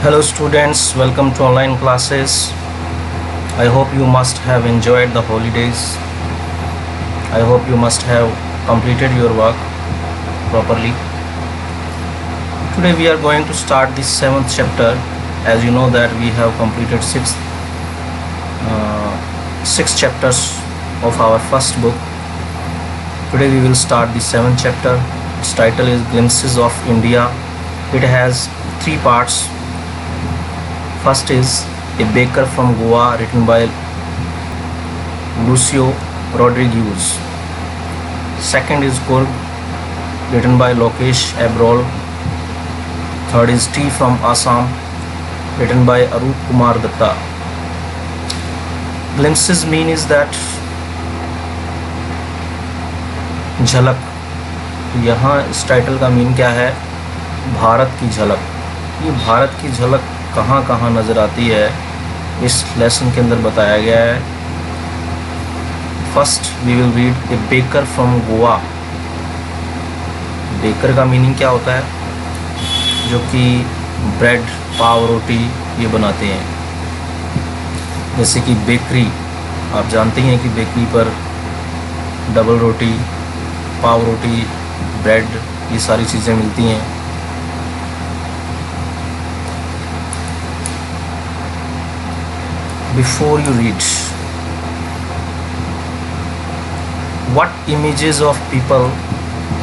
Hello students, welcome to online classes. I hope you must have enjoyed the holidays. I hope you must have completed your work properly. Today we are going to start the 7th chapter. As you know that we have completed six chapters of our first book. Today we will start the 7th chapter. Its title is Glimpses of India. It has 3 parts. First is A Baker from Goa, written by Lucio Rodriguez. Second is Kurg, written by Lokesh Abrol. Third is Tea from Assam, written by Arup Kumar Datta. Glimpses mean is that झलक. यहाँ इस title का mean क्या है? भारत की झलक. ये भारत की झलक कहाँ कहाँ नज़र आती है इस लेसन के अंदर बताया गया है. First we will read a baker from Goa. Baker का मीनिंग क्या होता है? जो कि ब्रेड, पाव, रोटी ये बनाते हैं. जैसे कि बेकरी, आप जानते हैं कि बेकरी पर डबल रोटी, पाव रोटी, ब्रेड ये सारी चीज़ें मिलती हैं. Before you read, what images of people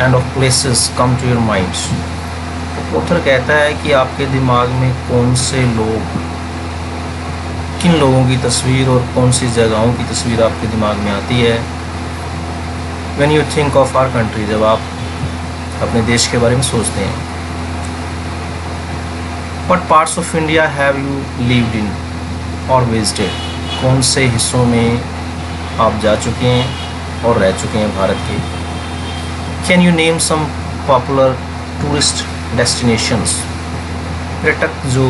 and of places come to your mind? Author कहता है कि आपके दिमाग में कौन से लोग, किन लोगों की तस्वीर और कौन सी जगहों की तस्वीर आपके दिमाग में आती है when you think of our country, जब आप अपने देश के बारे में सोचते हैं. What parts of India have you lived in और विजिटेड? कौन से हिस्सों में आप जा चुके हैं और रह चुके हैं भारत के? Can you name some popular tourist destinations? पर्यटक जो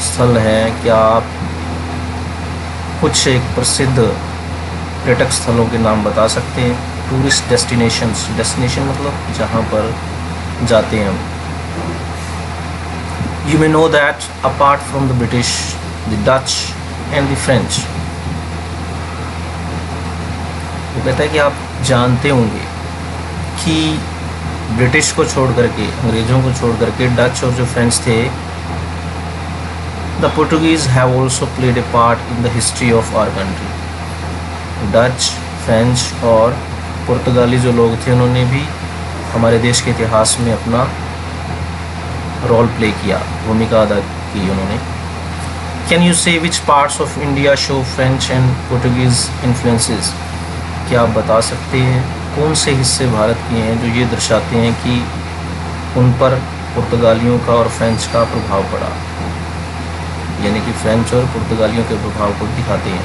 स्थल हैं, क्या आप कुछ एक प्रसिद्ध पर्यटक स्थलों के नाम बता सकते हैं? टूरिस्ट डेस्टिनेशंस, डेस्टिनेशन मतलब जहाँ पर जाते हैं हम. You may know that apart from the British, the Dutch and the French. वो कहता है कि आप जानते होंगे कि ब्रिटिश को छोड़ करके, अंग्रेज़ों को छोड़ करके डच और जो फ्रेंच थे, the Portuguese have also played a part in the history of our country. Dutch, French और पुर्तगाली जो लोग थे उन्होंने भी हमारे देश के इतिहास में अपना रोल प्ले किया, भूमिका अदा की उन्होंने. Can you say which parts of India show French and Portuguese influences? क्या आप बता सकते हैं कौन से हिस्से भारत के हैं जो ये दर्शाते हैं कि उन पर पुर्तगालियों का और फ्रेंच का प्रभाव पड़ा, यानी कि फ्रेंच और पुर्तगालियों के प्रभाव को दिखाते हैं.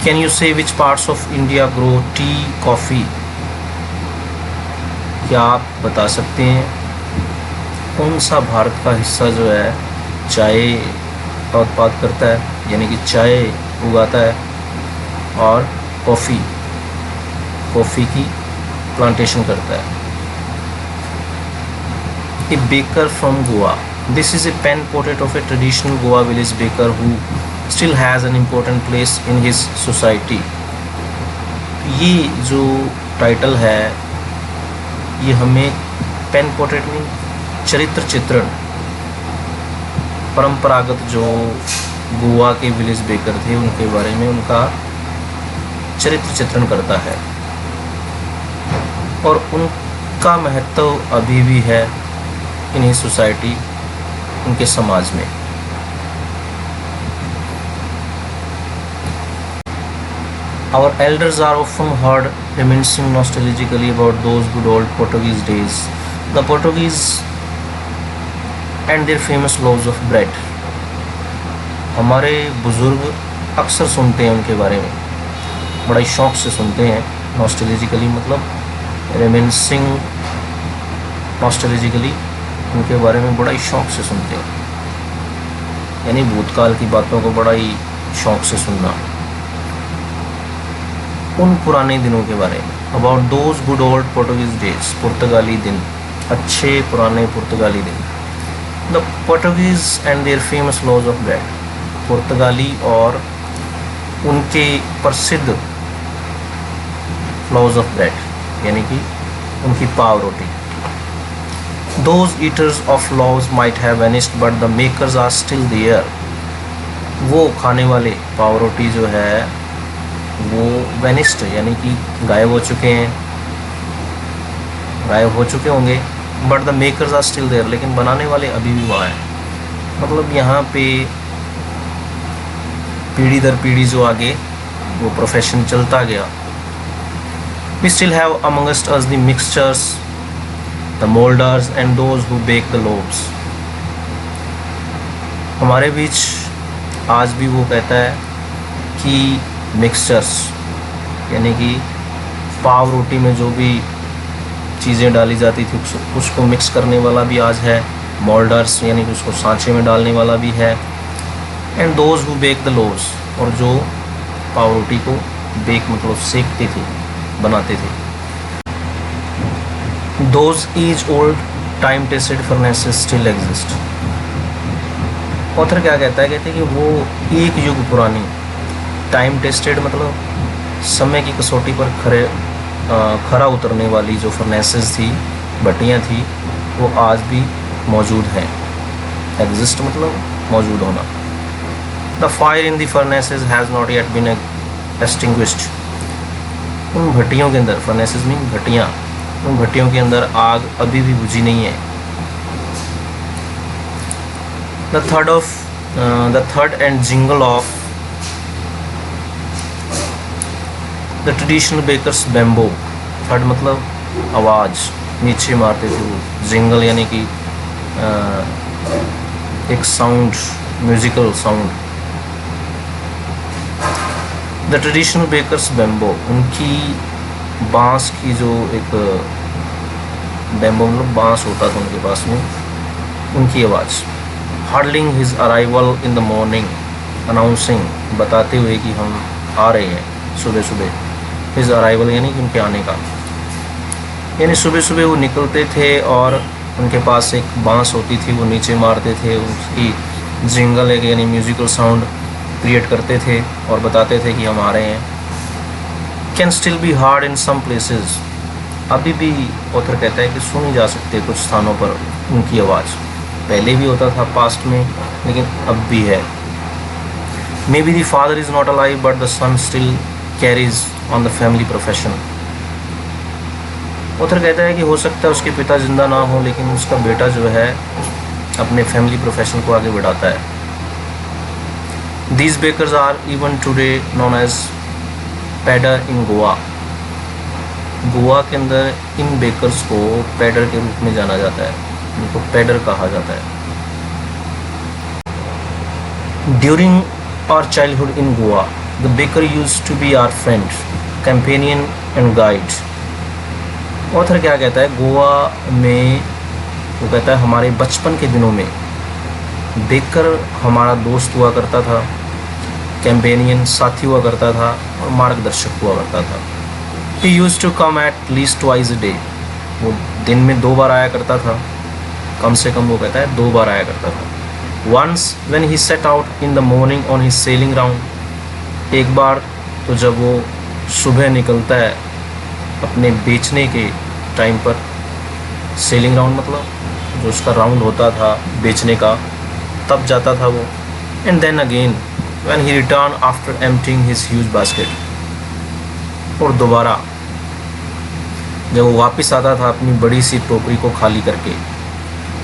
Can you say which parts of India grow tea, coffee? क्या आप बता सकते हैं कौन सा भारत का हिस्सा जो है चाय का उत्पाद करता है, यानी कि चाय उगाता है, और कॉफ़ी की प्लांटेशन करता है. A baker from Goa. This is a pen portrait of a traditional Goa village baker who still has an important place in his society. ये जो टाइटल है ये हमें पेन पोर्ट्रेट में चरित्र चित्रण, परंपरागत जो गोवा के विलेज बेकर थे उनके बारे में उनका चरित्र चित्रण करता है, और उनका महत्व अभी भी है इन्हीं सोसाइटी, उनके समाज में. Our elders are often heard reminiscing nostalgically about those good old Portuguese days. The Portuguese and their famous loaves of bread. हमारे बुज़ुर्ग अक्सर सुनते हैं उनके बारे में, बड़ा ही शौक़ से सुनते हैं. नॉस्टैल्जिकली मतलब रेमिनिसिंग, नॉस्टैल्जिकली उनके बारे में बड़ा ही शौक़ से सुनते हैं, यानी भूतकाल की बातों को बड़ा ही शौक़ से सुनना. उन पुराने दिनों के बारे में. About those good old Portuguese days, पुर्तगाली दिन, अच्छे पुराने पुर्तगाली दिन. The Portuguese and their famous loaves of bread, पुर्तगाली और उनके प्रसिद्ध लॉज ऑफ ब्रेड यानी कि उनकी पाव रोटी। Those eaters of laws might have vanished but the makers are still there. वो खाने वाले पाव रोटी जो है वो वेनिस्ड यानी कि गायब हो चुके हैं, गायब हो चुके होंगे, but the makers are still there, लेकिन बनाने वाले अभी भी वहाँ हैं। मतलब यहाँ पे पीढ़ी दर पीढ़ी जो आगे वो प्रोफेशन चलता गया। We still have amongst us the mixtures, the molders and those who bake the loaves. हमारे बीच आज भी वो कहता है कि मिक्सचर्स यानी कि पाव रोटी में जो भी चीज़ें डाली जाती थी उसको मिक्स करने वाला भी आज है, मोल्डर्स यानी कि उसको सांचे में डालने वाला भी है, and those who bake the loaves, और जो पाव रोटी को बेक मतलब सेकते थे, बनाते थे। Those age old time tested furnaces still exist. Author क्या कहता है, कहते हैं कि वो एक युग पुरानी टाइम टेस्टेड मतलब समय की कसौटी पर खरा उतरने वाली जो फर्नेसेस थी, भट्टियाँ थी, वो आज भी मौजूद हैं। एग्जिस्ट मतलब मौजूद होना। The fire in the furnaces has not yet been extinguished. उन भट्टियों के अंदर, फर्नेसेस मीन भट्टियाँ, उन भट्टियों के अंदर आग अभी भी बुझी नहीं है। द थर्ड and jingle of the traditional bakers bamboo. थर्ड मतलब आवाज़ नीचे मारते थे वो, जिंगल यानी कि एक sound, musical sound. The traditional bakers bamboo, उनकी बांस की जो एक बैम्बो मतलब बांस होता था उनके पास में, उनकी आवाज़। Heralding his arrival in the morning, announcing बताते हुए कि हम आ रहे हैं सुबह सुबह। हिज अराइवल यानी कि उनके आने का, यानी सुबह सुबह वो निकलते थे और उनके पास एक बांस होती थी, वो नीचे मारते थे, उसकी जिंगल एक यानी म्यूजिकल साउंड क्रिएट करते थे और बताते थे कि हम आ रहे हैं। Can still be heard in some places, अभी भी ऑथर कहता है कि सुनी जा सकती है कुछ स्थानों पर उनकी आवाज़। पहले भी होता था पास्ट में, लेकिन अब भी है। Maybe the father is not alive but the son still carries on the family profession. Author कहता है कि हो सकता है उसके पिता जिंदा ना हो, लेकिन उसका बेटा जो है अपने फैमिली प्रोफेशन को आगे बढ़ाता है। These bakers are even today known as pader इन गोवा। गोवा के अंदर इन बेकर्स को पैडर के रूप में जाना जाता है, इनको पैडर कहा जाता है। During our childhood in Goa the baker used to be our friend, companion and guide. Author क्या कहता है, गोवा में वो कहता है हमारे बचपन के दिनों में बेकर हमारा दोस्त हुआ करता था, कैम्पेनियन साथी हुआ करता था और मार्गदर्शक हुआ करता था। He used to come at least twice a day, वो दिन में 2 बार आया करता था, कम से कम वो कहता है 2 बार आया करता था। Once when he set out in the morning on his selling round, एक बार तो जब वो सुबह निकलता है अपने बेचने के टाइम पर, सेलिंग राउंड मतलब जो उसका राउंड होता था बेचने का, तब जाता था वो। And then again when he return after emptying his huge basket, और दोबारा जब वो वापस आता था अपनी बड़ी सी टोकरी को खाली करके।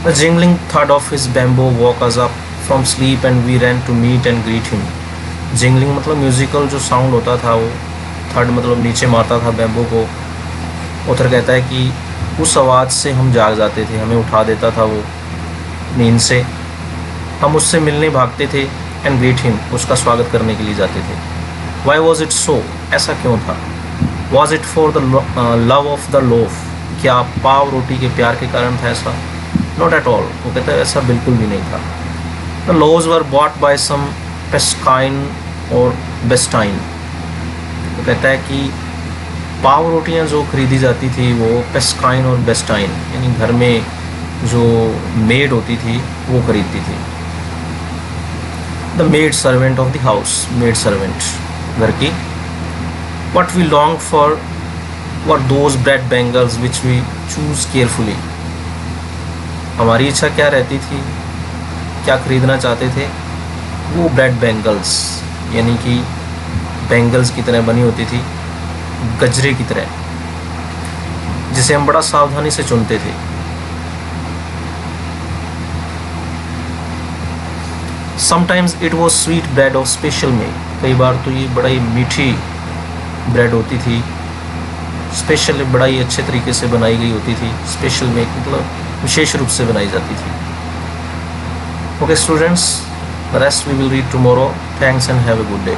द जिंगलिंग थर्ड of his bamboo woke us up from sleep and we ran to meet and greet him. Jingling मतलब म्यूजिकल जो साउंड होता था वो, थर्ड मतलब नीचे मारता था बैम्बो को। ऑथर कहता है कि उस आवाज़ से हम जाग जाते थे, हमें उठा देता था वो नींद से, हम उससे मिलने भागते थे। एंड ग्रीट हिम, उसका स्वागत करने के लिए जाते थे। वाई वॉज इट सो, ऐसा क्यों था? Was it for the love of the loaf, क्या पाव रोटी के प्यार के कारण था ऐसा? नॉट एट ऑल, वो कहता है ऐसा बिल्कुल भी नहीं था। The loaves were bought by some पेस्काइन और बेस्टाइन। वो कहता है कि पाव रोटियां जो खरीदी जाती थी वो पेस्काइन और बेस्टाइन यानी घर में जो मेड होती थी वो खरीदती थी। The maid servant of the house, maid servant घर की। What we long for were those bread bangles which we choose carefully. हमारी इच्छा क्या रहती थी, क्या खरीदना चाहते थे? वो ब्रेड बैंगल्स, यानी कि बैंगल्स की तरह बनी होती थी, गजरे की तरह, जिसे हम बड़ा सावधानी से चुनते थे। Sometimes it was sweet bread of special make, कई बार तो ये बड़ा ही मीठी ब्रेड होती थी, स्पेशल बड़ा ही अच्छे तरीके से बनाई गई होती थी। स्पेशल मेक मतलब विशेष रूप से बनाई जाती थी। Okay students, the rest we will read tomorrow. Thanks and have a good day.